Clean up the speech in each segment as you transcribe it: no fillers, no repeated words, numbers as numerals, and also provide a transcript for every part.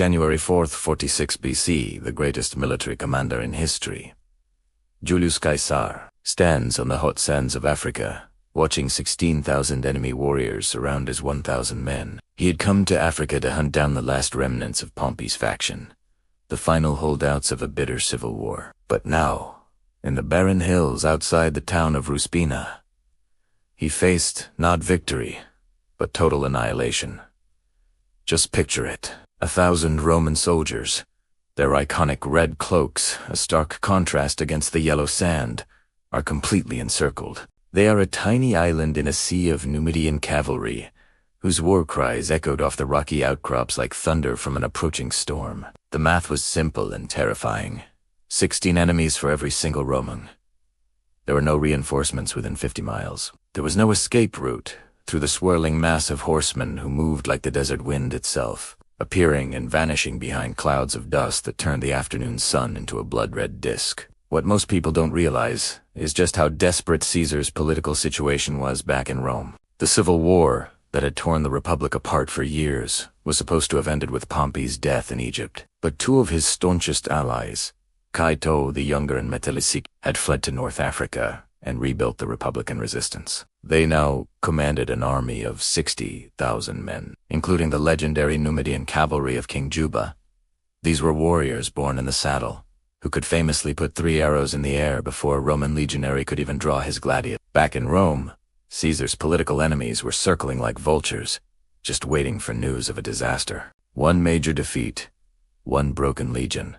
January 4th, 46 BC, the greatest military commander in history, Julius Caesar, stands on the hot sands of Africa, watching 16,000 enemy warriors surround his 1,000 men. He had come to Africa to hunt down the last remnants of Pompey's faction, the final holdouts of a bitter civil war. But now, in the barren hills outside the town of Ruspina, he faced not victory, but total annihilation. Just picture it. 1,000 Roman soldiers, their iconic red cloaks, a stark contrast against the yellow sand, are completely encircled. They are a tiny island in a sea of Numidian cavalry, whose war cries echoed off the rocky outcrops like thunder from an approaching storm. The math was simple and terrifying. 16 enemies for every single Roman. There were no reinforcements within 50 miles. There was no escape route through the swirling mass of horsemen who moved like the desert wind itself, appearing and vanishing behind clouds of dust that turned the afternoon sun into a blood-red disk. What most people don't realize is just how desperate Caesar's political situation was back in Rome. The civil war that had torn the Republic apart for years was supposed to have ended with Pompey's death in Egypt. But two of his staunchest allies, Cato the Younger and Metelesic, had fled to North Africa and rebuilt the Republican resistance. They now commanded an army of 60,000 men, including the legendary Numidian cavalry of King Juba. These were warriors born in the saddle, who could famously put 3 arrows in the air before a Roman legionary could even draw his gladiator. Back in Rome, Caesar's political enemies were circling like vultures, just waiting for news of a disaster. One major defeat, one broken legion,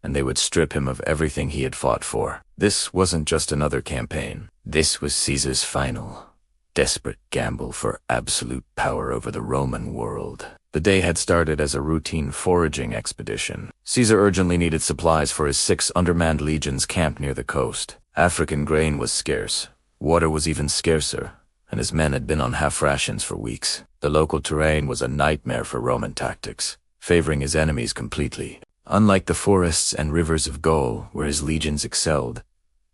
and they would strip him of everything he had fought for. This wasn't just another campaign. This was Caesar's final, desperate gamble for absolute power over the Roman world. The day had started as a routine foraging expedition. Caesar urgently needed supplies for his 6 undermanned legions camped near the coast. African grain was scarce, water was even scarcer, and his men had been on half rations for weeks. The local terrain was a nightmare for Roman tactics, favoring his enemies completely. Unlike the forests and rivers of Gaul, where his legions excelled,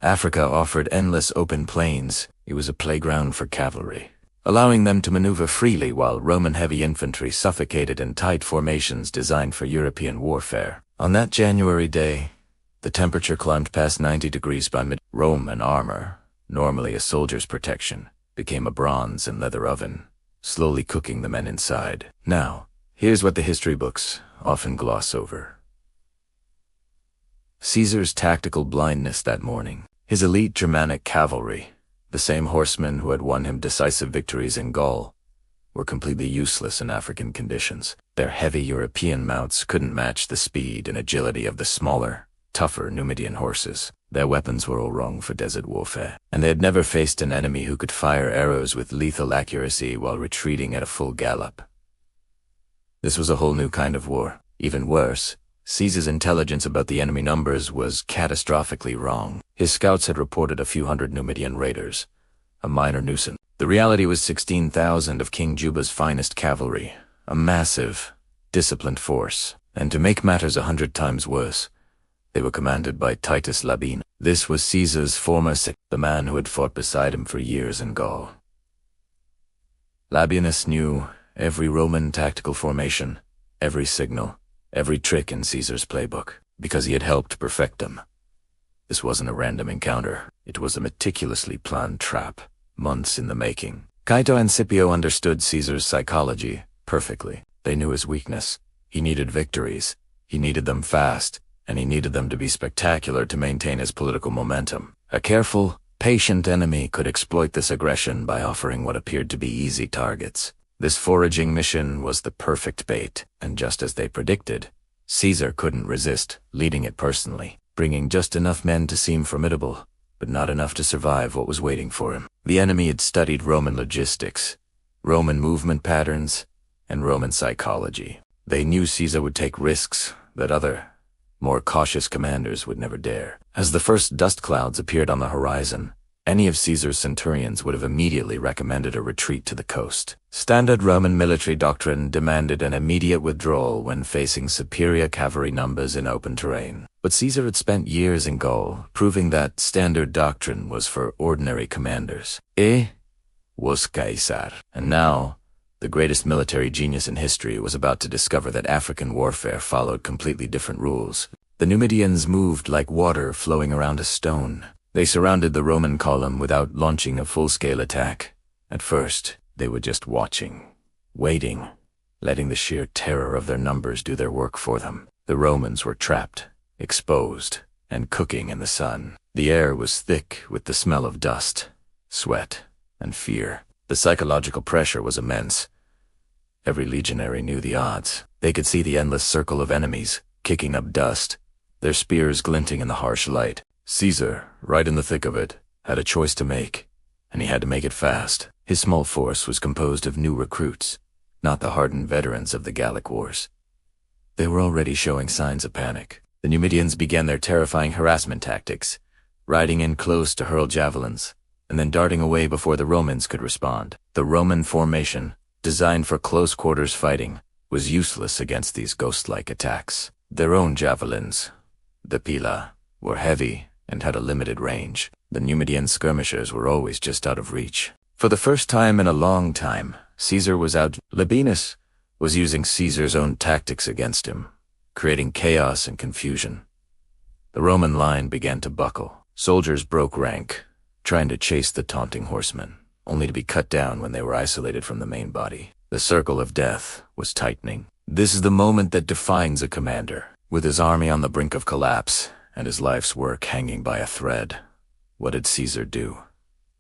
Africa offered endless open plains. It was a playground for cavalry, allowing them to maneuver freely while Roman heavy infantry suffocated in tight formations designed for European warfare. On that January day, the temperature climbed past 90 degrees by mid. Roman armor, normally a soldier's protection, became a bronze and leather oven, slowly cooking the men inside. Now, here's what the history books often gloss over. Caesar's tactical blindness that morning. His elite Germanic cavalry, the same horsemen who had won him decisive victories in Gaul, were completely useless in African conditions. Their heavy European mounts couldn't match the speed and agility of the smaller, tougher Numidian horses. Their weapons were all wrong for desert warfare, and they had never faced an enemy who could fire arrows with lethal accuracy while retreating at a full gallop. This was a whole new kind of war. Even worse, Caesar's intelligence about the enemy numbers was catastrophically wrong. His scouts had reported a few hundred Numidian raiders, a minor nuisance. The reality was 16,000 of King Juba's finest cavalry, a massive, disciplined force. And to make matters 100 times worse, they were commanded by Titus Labienus. This was Caesar's former the man who had fought beside him for years in Gaul. Labienus knew every Roman tactical formation, every signal, every trick in Caesar's playbook, because he had helped perfect them. This wasn't a random encounter. It was a meticulously planned trap, months in the making. Cato and Scipio understood Caesar's psychology perfectly. They knew his weakness. He needed victories. He needed them fast, and he needed them to be spectacular to maintain his political momentum. A careful, patient enemy could exploit this aggression by offering what appeared to be easy targets. This foraging mission was the perfect bait, and just as they predicted, Caesar couldn't resist, leading it personally, bringing just enough men to seem formidable, but not enough to survive what was waiting for him. The enemy had studied Roman logistics, Roman movement patterns, and Roman psychology. They knew Caesar would take risks that other, more cautious commanders would never dare. As the first dust clouds appeared on the horizon, any of Caesar's centurions would have immediately recommended a retreat to the coast. Standard Roman military doctrine demanded an immediate withdrawal when facing superior cavalry numbers in open terrain. But Caesar had spent years in Gaul, proving that standard doctrine was for ordinary commanders. Was Caesar. And now, The greatest military genius in history was about to discover that African warfare followed completely different rules. The Numidians moved like water flowing around a stone. They surrounded the Roman column without launching a full-scale attack. At first, they were just watching, waiting, letting the sheer terror of their numbers do their work for them. The Romans were trapped, exposed, and cooking in the sun. The air was thick with the smell of dust, sweat, and fear. The psychological pressure was immense. Every legionary knew the odds. They could see the endless circle of enemies, kicking up dust, their spears glinting in the harsh light. Caesar, right in the thick of it, had a choice to make, and he had to make it fast. His small force was composed of new recruits, not the hardened veterans of the Gallic Wars. They were already showing signs of panic. The Numidians began their terrifying harassment tactics, riding in close to hurl javelins, and then darting away before the Romans could respond. The Roman formation, designed for close-quarters fighting, was useless against these ghost-like attacks. Their own javelins, the pila, were heavy and had a limited range. The Numidian skirmishers were always just out of reach. For the first time in a long time, Caesar was out. Labienus was using Caesar's own tactics against him, creating chaos and confusion. The Roman line began to buckle. Soldiers broke rank, trying to chase the taunting horsemen, only to be cut down when they were isolated from the main body. The circle of death was tightening. This is the moment that defines a commander. With his army on the brink of collapse and his life's work hanging by a thread, what did Caesar do?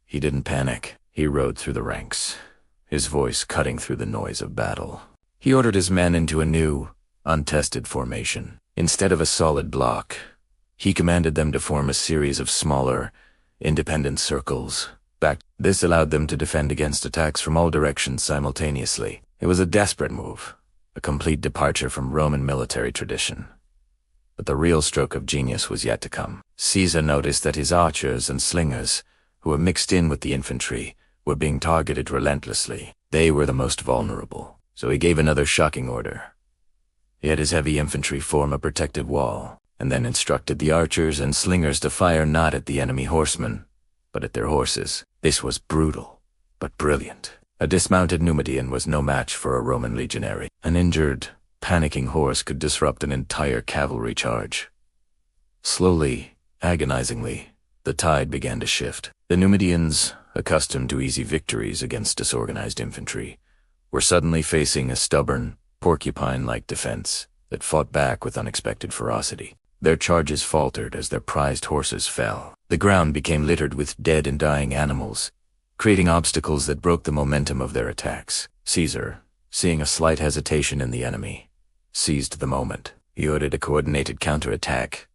He didn't panic. He rode through the ranks, his voice cutting through the noise of battle. He ordered his men into a new, untested formation. Instead of a solid block, he commanded them to form a series of smaller, independent circles. This allowed them to defend against attacks from all directions simultaneously. It was a desperate move, a complete departure from Roman military tradition. But the real stroke of genius was yet to come. Caesar noticed that his archers and slingers, who were mixed in with the infantry, were being targeted relentlessly. They were the most vulnerable, so he gave another shocking order. He had his heavy infantry form a protective wall, and then instructed the archers and slingers to fire not at the enemy horsemen, but at their horses. This was brutal, but brilliant. A dismounted Numidian was no match for a Roman legionary. An injured, panicking horse could disrupt an entire cavalry charge. Slowly, agonizingly, the tide began to shift. The Numidians, accustomed to easy victories against disorganized infantry, were suddenly facing a stubborn, porcupine-like defense that fought back with unexpected ferocity. Their charges faltered as their prized horses fell. The ground became littered with dead and dying animals, creating obstacles that broke the momentum of their attacks. Caesar, seeing a slight hesitation in the enemy, seized the moment. He ordered a coordinated counterattack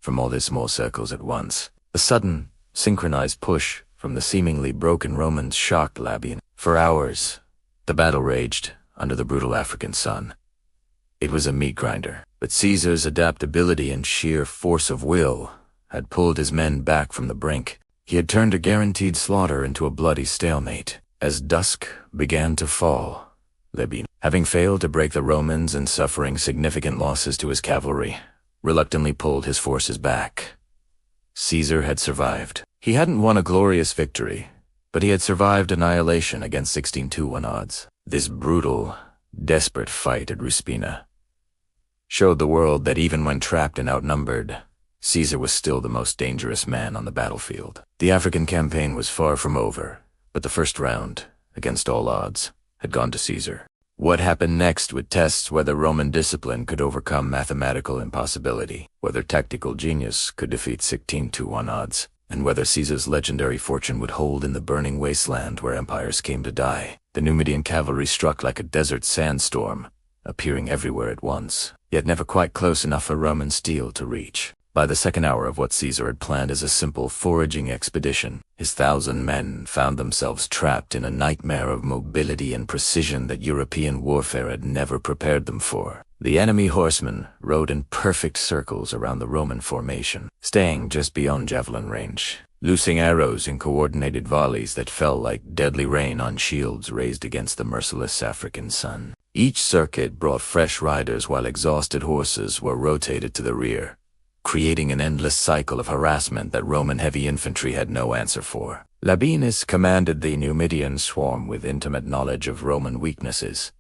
from all their small circles at once. A sudden, synchronized push from the seemingly broken Romans shocked Labienus. For hours, the battle raged under the brutal African sun. It was a meat grinder, but Caesar's adaptability and sheer force of will had pulled his men back from the brink. He had turned a guaranteed slaughter into a bloody stalemate. As dusk began to fall, Labienus, having failed to break the Romans and suffering significant losses to his cavalry, reluctantly pulled his forces back. Caesar had survived. He hadn't won a glorious victory, but he had survived annihilation against 16-1 odds. This brutal, desperate fight at Ruspina showed the world that even when trapped and outnumbered, Caesar was still the most dangerous man on the battlefield. The African campaign was far from over, but the first round, against all odds, had gone to Caesar. What happened next would test whether Roman discipline could overcome mathematical impossibility, whether tactical genius could defeat 16-1 odds, and whether Caesar's legendary fortune would hold in the burning wasteland where empires came to die. The Numidian cavalry struck like a desert sandstorm, appearing everywhere at once, yet never quite close enough for Roman steel to reach. By the second hour of what Caesar had planned as a simple foraging expedition, his 1,000 men found themselves trapped in a nightmare of mobility and precision that European warfare had never prepared them for. The enemy horsemen rode in perfect circles around the Roman formation, staying just beyond javelin range, loosing arrows in coordinated volleys that fell like deadly rain on shields raised against the merciless African sun. Each circuit brought fresh riders while exhausted horses were rotated to the rear, creating an endless cycle of harassment that Roman heavy infantry had no answer for. Labienus commanded the Numidian swarm with intimate knowledge of Roman weaknesses.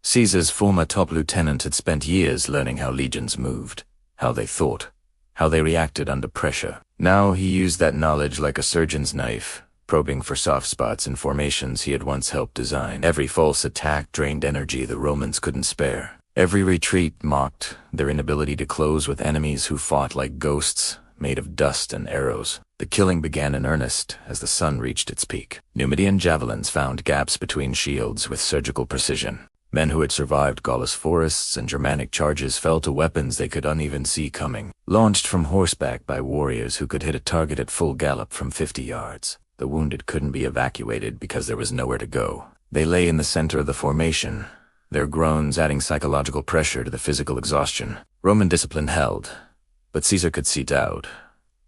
Caesar's former top lieutenant had spent years learning how legions moved, how they thought, how they reacted under pressure. Now he used that knowledge like a surgeon's knife, probing for soft spots in formations he had once helped design. Every false attack drained energy the Romans couldn't spare. Every retreat mocked their inability to close with enemies who fought like ghosts, made of dust and arrows. The killing began in earnest as the sun reached its peak. Numidian javelins found gaps between shields with surgical precision. Men who had survived Gaulish forests and Germanic charges fell to weapons they could uneven see coming, launched from horseback by warriors who could hit a target at full gallop from 50 yards. The wounded couldn't be evacuated because there was nowhere to go. They lay in the center of the formation, their groans adding psychological pressure to the physical exhaustion. Roman discipline held, but Caesar could see doubt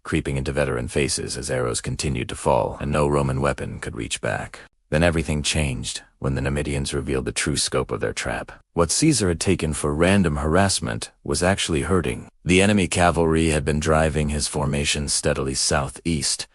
creeping into veteran faces as arrows continued to fall and no Roman weapon could reach back. Then everything changed when the Numidians revealed the true scope of their trap. What Caesar had taken for random harassment was actually hurting. The enemy cavalry had been driving his formation steadily southeast,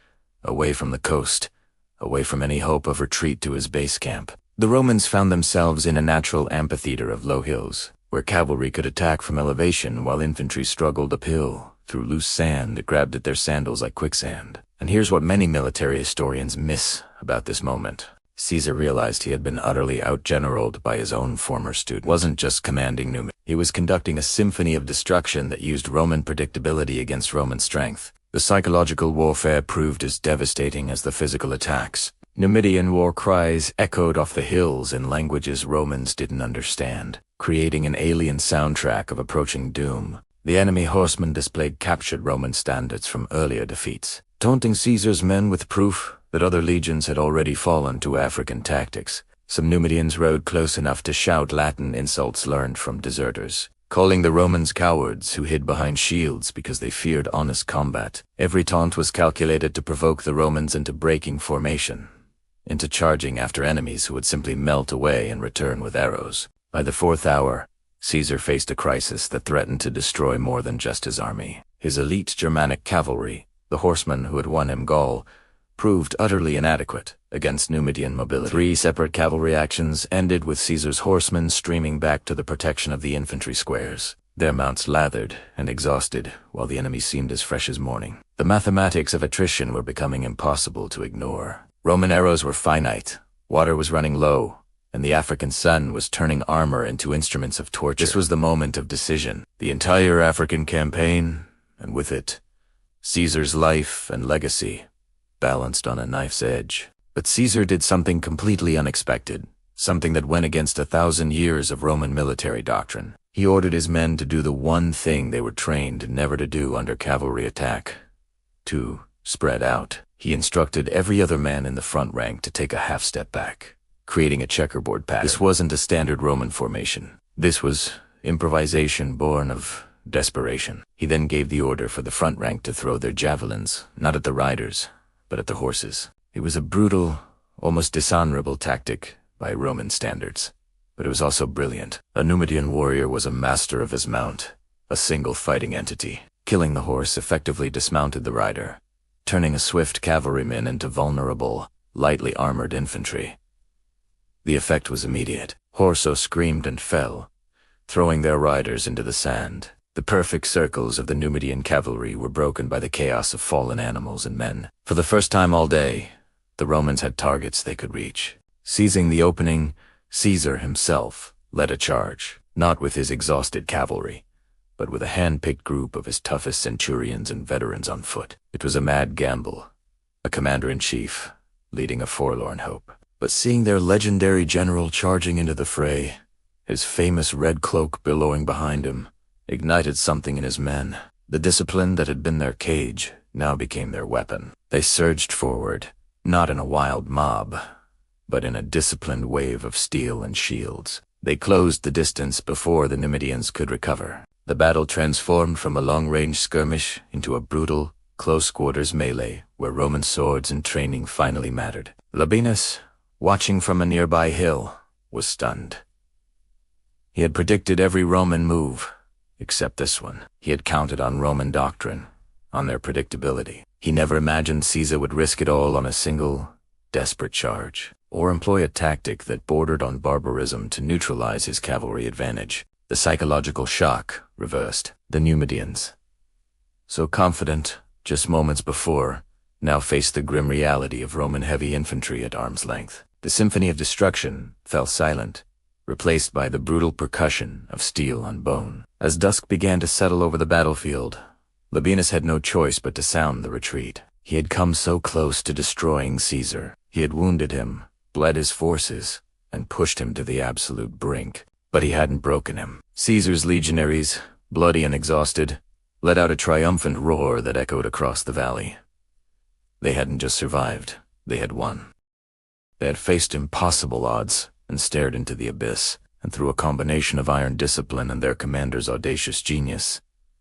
away from the coast, away from any hope of retreat to his base camp. The Romans found themselves in a natural amphitheater of low hills, where cavalry could attack from elevation while infantry struggled uphill through loose sand that grabbed at their sandals like quicksand. And here's what many military historians miss about this moment. Caesar realized he had been utterly outgeneraled by his own former student. He wasn't just commanding Numidia. He was conducting a symphony of destruction that used Roman predictability against Roman strength. The psychological warfare proved as devastating as the physical attacks. Numidian war cries echoed off the hills in languages Romans didn't understand, creating an alien soundtrack of approaching doom. The enemy horsemen displayed captured Roman standards from earlier defeats, taunting Caesar's men with proof that other legions had already fallen to African tactics. Some Numidians rode close enough to shout Latin insults learned from deserters, calling the Romans cowards who hid behind shields because they feared honest combat. Every taunt was calculated to provoke the Romans into breaking formation, into charging after enemies who would simply melt away and return with arrows. By the fourth hour, Caesar faced a crisis that threatened to destroy more than just his army. His elite Germanic cavalry, the horsemen who had won him Gaul, proved utterly inadequate against Numidian mobility. 3 separate cavalry actions ended with Caesar's horsemen streaming back to the protection of the infantry squares, their mounts lathered and exhausted, while the enemy seemed as fresh as morning. The mathematics of attrition were becoming impossible to ignore. Roman arrows were finite, water was running low, and the African sun was turning armor into instruments of torture. This was the moment of decision. The entire African campaign, and with it, Caesar's life and legacy, balanced on a knife's edge. But Caesar did something completely unexpected, something that went against 1,000 years of Roman military doctrine. He ordered his men to do the one thing they were trained never to do under cavalry attack: to spread out. He instructed every other man in the front rank to take a half step back, creating a checkerboard pattern. This wasn't a standard Roman formation. This was improvisation born of desperation. He then gave the order for the front rank to throw their javelins, not at the riders, but at the horses. It was a brutal, almost dishonorable tactic by Roman standards, but it was also brilliant. A Numidian warrior was a master of his mount, a single fighting entity. Killing the horse effectively dismounted the rider, turning a swift cavalryman into vulnerable, lightly armored infantry. The effect was immediate. Horses screamed and fell, throwing their riders into the sand. The perfect circles of the Numidian cavalry were broken by the chaos of fallen animals and men. For the first time all day, the Romans had targets they could reach. Seizing the opening, Caesar himself led a charge, not with his exhausted cavalry, but with a hand-picked group of his toughest centurions and veterans on foot. It was a mad gamble, a commander-in-chief leading a forlorn hope. But seeing their legendary general charging into the fray, his famous red cloak billowing behind him, ignited something in his men. The discipline that had been their cage now became their weapon. They surged forward, not in a wild mob, but in a disciplined wave of steel and shields. They closed the distance before the Numidians could recover. The battle transformed from a long-range skirmish into a brutal, close-quarters melee where Roman swords and training finally mattered. Labienus, watching from a nearby hill, was stunned. He had predicted every Roman move, except this one. He had counted on Roman doctrine, on their predictability. He never imagined Caesar would risk it all on a single, desperate charge, or employ a tactic that bordered on barbarism to neutralize his cavalry advantage. The psychological shock reversed. The Numidians, so confident just moments before, now faced the grim reality of Roman heavy infantry at arm's length. The symphony of destruction fell silent, replaced by the brutal percussion of steel on bone. As dusk began to settle over the battlefield, Labienus had no choice but to sound the retreat. He had come so close to destroying Caesar. He had wounded him, bled his forces, and pushed him to the absolute brink. But he hadn't broken him. Caesar's legionaries, bloody and exhausted, let out a triumphant roar that echoed across the valley. They hadn't just survived, they had won. They had faced impossible odds and stared into the abyss, and through a combination of iron discipline and their commander's audacious genius,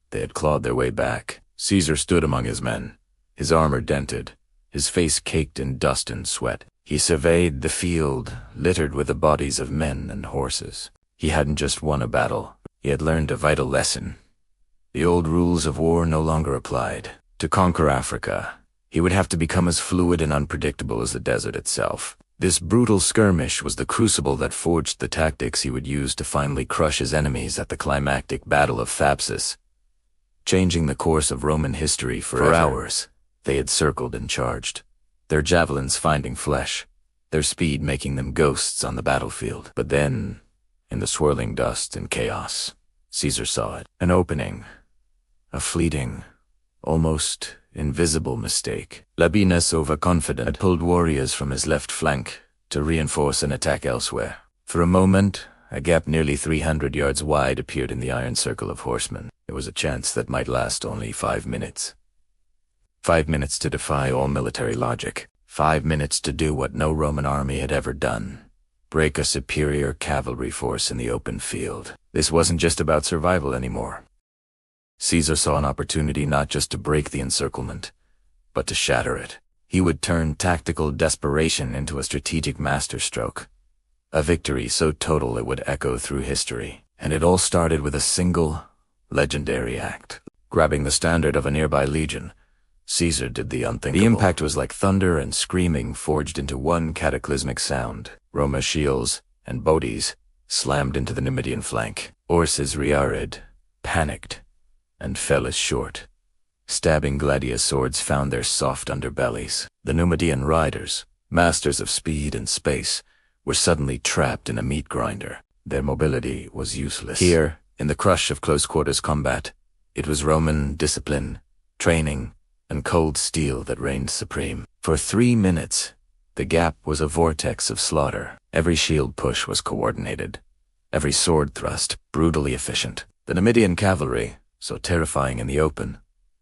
they had clawed their way back. Caesar stood among his men, his armor dented, his face caked in dust and sweat. He surveyed the field, littered with the bodies of men and horses. He hadn't just won a battle, he had learned a vital lesson. The old rules of war no longer applied. To conquer Africa, he would have to become as fluid and unpredictable as the desert itself. This brutal skirmish was the crucible that forged the tactics he would use to finally crush his enemies at the climactic Battle of Thapsus, changing the course of Roman history forever. For hours, they had circled and charged, their javelins finding flesh, their speed making them ghosts on the battlefield. But then, in the swirling dust and chaos, Caesar saw it. An opening. A fleeting, almost invisible mistake. Labienus, overconfident, had pulled warriors from his left flank to reinforce an attack elsewhere. For a moment, a gap nearly 300 yards wide appeared in the iron circle of horsemen. There was a chance that might last only 5 minutes. 5 minutes to defy all military logic. 5 minutes to do what no Roman army had ever done. Break a superior cavalry force in the open field. This wasn't just about survival anymore. Caesar saw an opportunity not just to break the encirclement, but to shatter it. He would turn tactical desperation into a strategic masterstroke. A victory so total it would echo through history. And it all started with a single, legendary act. Grabbing the standard of a nearby legion, Caesar did the unthinkable. The impact was like thunder and screaming forged into one cataclysmic sound. Roma's shields and bodies slammed into the Numidian flank. Horses reared, panicked, and fell as short. Stabbing gladius swords found their soft underbellies. The Numidian riders, masters of speed and space, were suddenly trapped in a meat grinder. Their mobility was useless. Here, in the crush of close-quarters combat, it was Roman discipline, training, and cold steel that reigned supreme. For 3 minutes, the gap was a vortex of slaughter. Every shield push was coordinated, every sword thrust brutally efficient. The Numidian cavalry, so terrifying in the open,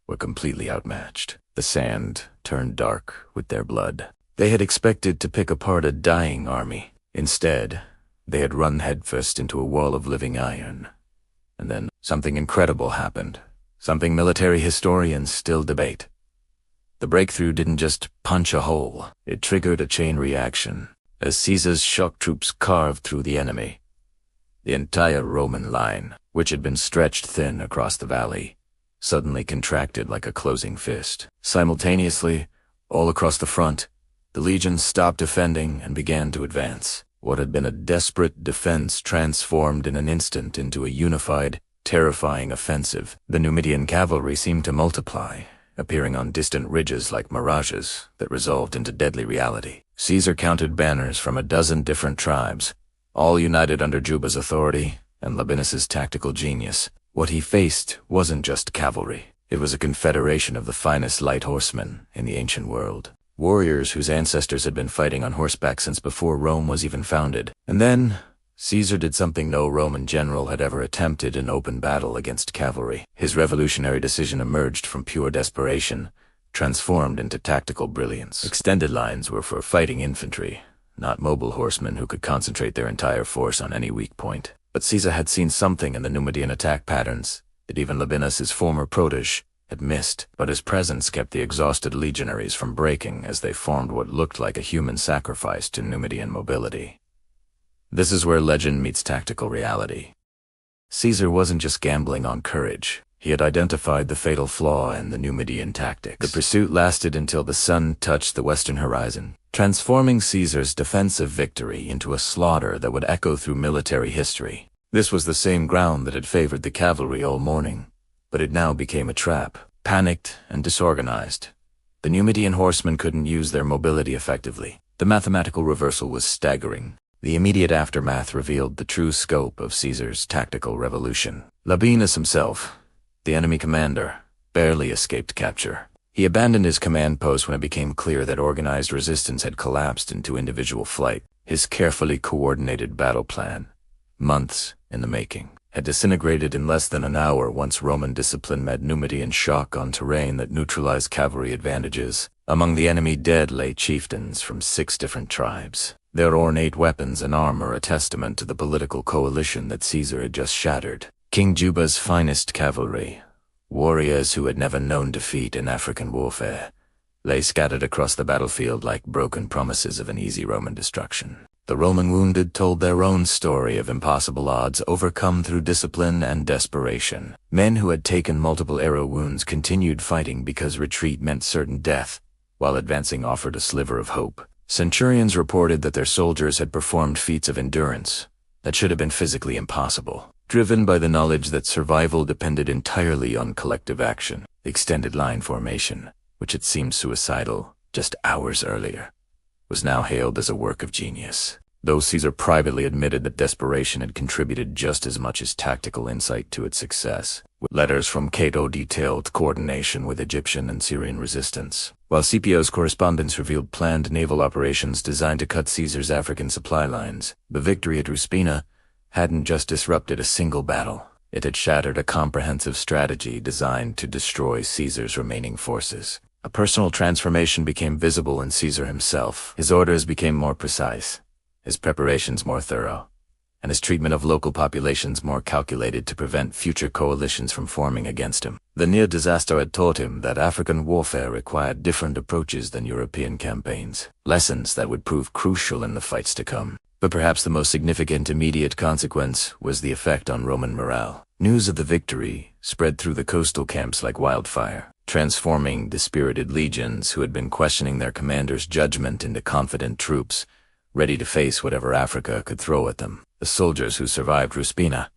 were completely outmatched. The sand turned dark with their blood. They had expected to pick apart a dying army. Instead, they had run headfirst into a wall of living iron. And then something incredible happened, something military historians still debate. The breakthrough didn't just punch a hole, it triggered a chain reaction. As Caesar's shock troops carved through the enemy, the entire Roman line, which had been stretched thin across the valley, suddenly contracted like a closing fist. Simultaneously, all across the front, the legions stopped defending and began to advance. What had been a desperate defense transformed in an instant into a unified, terrifying offensive. The Numidian cavalry seemed to multiply, appearing on distant ridges like mirages that resolved into deadly reality. Caesar counted banners from a dozen different tribes, all united under Juba's authority and Labienus's tactical genius. What he faced wasn't just cavalry. It was a confederation of the finest light horsemen in the ancient world. Warriors whose ancestors had been fighting on horseback since before Rome was even founded. And then, Caesar did something no Roman general had ever attempted in open battle against cavalry. His revolutionary decision emerged from pure desperation, transformed into tactical brilliance. Extended lines were for fighting infantry, not mobile horsemen who could concentrate their entire force on any weak point. But Caesar had seen something in the Numidian attack patterns that even Labienus, his former protege, had missed. But his presence kept the exhausted legionaries from breaking as they formed what looked like a human sacrifice to Numidian mobility. This is where legend meets tactical reality. Caesar wasn't just gambling on courage. He had identified the fatal flaw in the Numidian tactics. The pursuit lasted until the sun touched the western horizon, transforming Caesar's defensive victory into a slaughter that would echo through military history. This was the same ground that had favored the cavalry all morning, but it now became a trap. Panicked and disorganized, the Numidian horsemen couldn't use their mobility effectively. The mathematical reversal was staggering. The immediate aftermath revealed the true scope of Caesar's tactical revolution. Labienus himself, the enemy commander, barely escaped capture. He abandoned his command post when it became clear that organized resistance had collapsed into individual flight. His carefully coordinated battle plan, months in the making, had disintegrated in less than an hour once Roman discipline met Numidian shock on terrain that neutralized cavalry advantages. Among the enemy dead lay chieftains from 6 different tribes, their ornate weapons and armor a testament to the political coalition that Caesar had just shattered. King Juba's finest cavalry, warriors who had never known defeat in African warfare, lay scattered across the battlefield like broken promises of an easy Roman destruction. The Roman wounded told their own story of impossible odds overcome through discipline and desperation. Men who had taken multiple arrow wounds continued fighting because retreat meant certain death, while advancing offered a sliver of hope. Centurions reported that their soldiers had performed feats of endurance that should have been physically impossible, driven by the knowledge that survival depended entirely on collective action. The extended line formation, which had seemed suicidal just hours earlier, was now hailed as a work of genius. Though Caesar privately admitted that desperation had contributed just as much as tactical insight to its success. Letters from Cato detailed coordination with Egyptian and Syrian resistance, while Scipio's correspondence revealed planned naval operations designed to cut Caesar's African supply lines. The victory at Ruspina hadn't just disrupted a single battle. It had shattered a comprehensive strategy designed to destroy Caesar's remaining forces. A personal transformation became visible in Caesar himself. His orders became more precise, his preparations more thorough, and his treatment of local populations more calculated to prevent future coalitions from forming against him. The near disaster had taught him that African warfare required different approaches than European campaigns, lessons that would prove crucial in the fights to come. But perhaps the most significant immediate consequence was the effect on Roman morale. News of the victory spread through the coastal camps like wildfire, transforming dispirited legions who had been questioning their commander's judgment into confident troops, ready to face whatever Africa could throw at them. The soldiers who survived Ruspina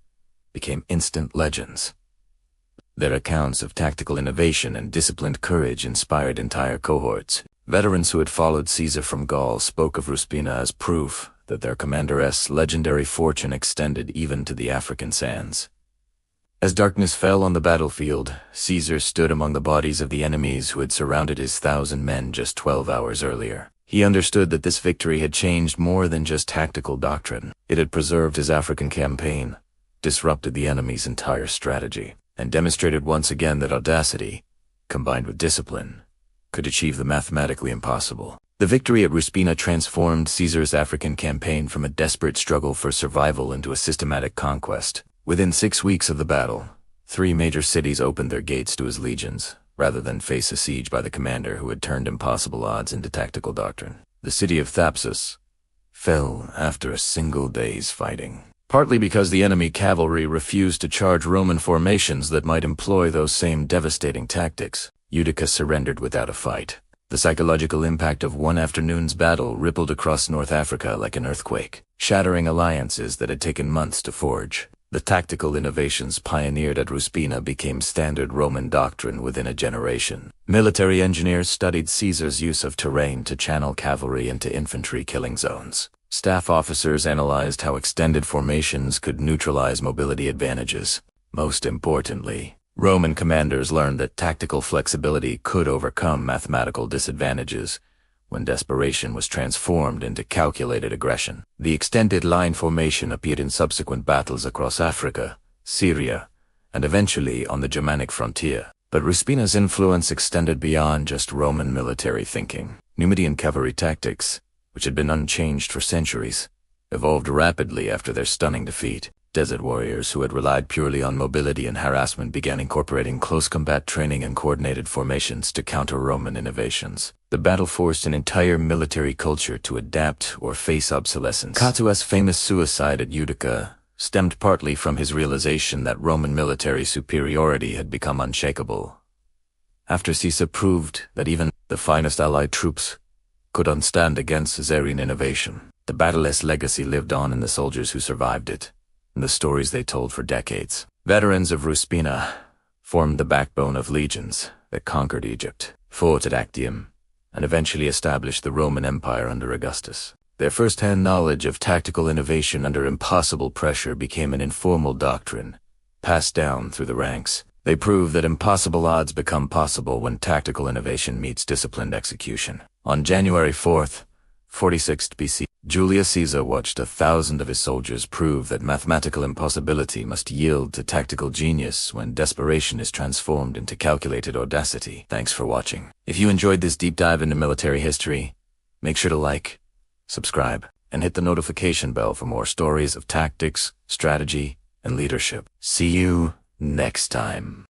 became instant legends. Their accounts of tactical innovation and disciplined courage inspired entire cohorts. Veterans who had followed Caesar from Gaul spoke of Ruspina as proof that their commander's legendary fortune extended even to the African sands. As darkness fell on the battlefield, Caesar stood among the bodies of the enemies who had surrounded his 1,000 men just 12 hours earlier. He understood that this victory had changed more than just tactical doctrine. It had preserved his African campaign, disrupted the enemy's entire strategy, and demonstrated once again that audacity, combined with discipline, could achieve the mathematically impossible. The victory at Ruspina transformed Caesar's African campaign from a desperate struggle for survival into a systematic conquest. Within 6 weeks of the battle, 3 major cities opened their gates to his legions, rather than face a siege by the commander who had turned impossible odds into tactical doctrine. The city of Thapsus fell after a single day's fighting, partly because the enemy cavalry refused to charge Roman formations that might employ those same devastating tactics. Utica surrendered without a fight. The psychological impact of one afternoon's battle rippled across North Africa like an earthquake, shattering alliances that had taken months to forge. The tactical innovations pioneered at Ruspina became standard Roman doctrine within a generation. Military engineers studied Caesar's use of terrain to channel cavalry into infantry killing zones. Staff officers analyzed how extended formations could neutralize mobility advantages. Most importantly, Roman commanders learned that tactical flexibility could overcome mathematical disadvantages when desperation was transformed into calculated aggression. The extended line formation appeared in subsequent battles across Africa, Syria, and eventually on the Germanic frontier. But Ruspina's influence extended beyond just Roman military thinking. Numidian cavalry tactics, which had been unchanged for centuries, evolved rapidly after their stunning defeat. Desert warriors who had relied purely on mobility and harassment began incorporating close combat training and coordinated formations to counter Roman innovations. The battle forced an entire military culture to adapt or face obsolescence. Catullus' famous suicide at Utica stemmed partly from his realization that Roman military superiority had become unshakable. After Caesar proved that even the finest allied troops could stand against Caesarian innovation, the battleless legacy lived on in the soldiers who survived it, and the stories they told for decades. Veterans of Ruspina formed the backbone of legions that conquered Egypt, fought at Actium, and eventually established the Roman Empire under Augustus. Their first-hand knowledge of tactical innovation under impossible pressure became an informal doctrine, passed down through the ranks. They proved that impossible odds become possible when tactical innovation meets disciplined execution. On January 4th, 46 BC, Julius Caesar watched 1,000 of his soldiers prove that mathematical impossibility must yield to tactical genius when desperation is transformed into calculated audacity. Thanks for watching. If you enjoyed this deep dive into military history, make sure to like, subscribe, and hit the notification bell for more stories of tactics, strategy, and leadership. See you next time.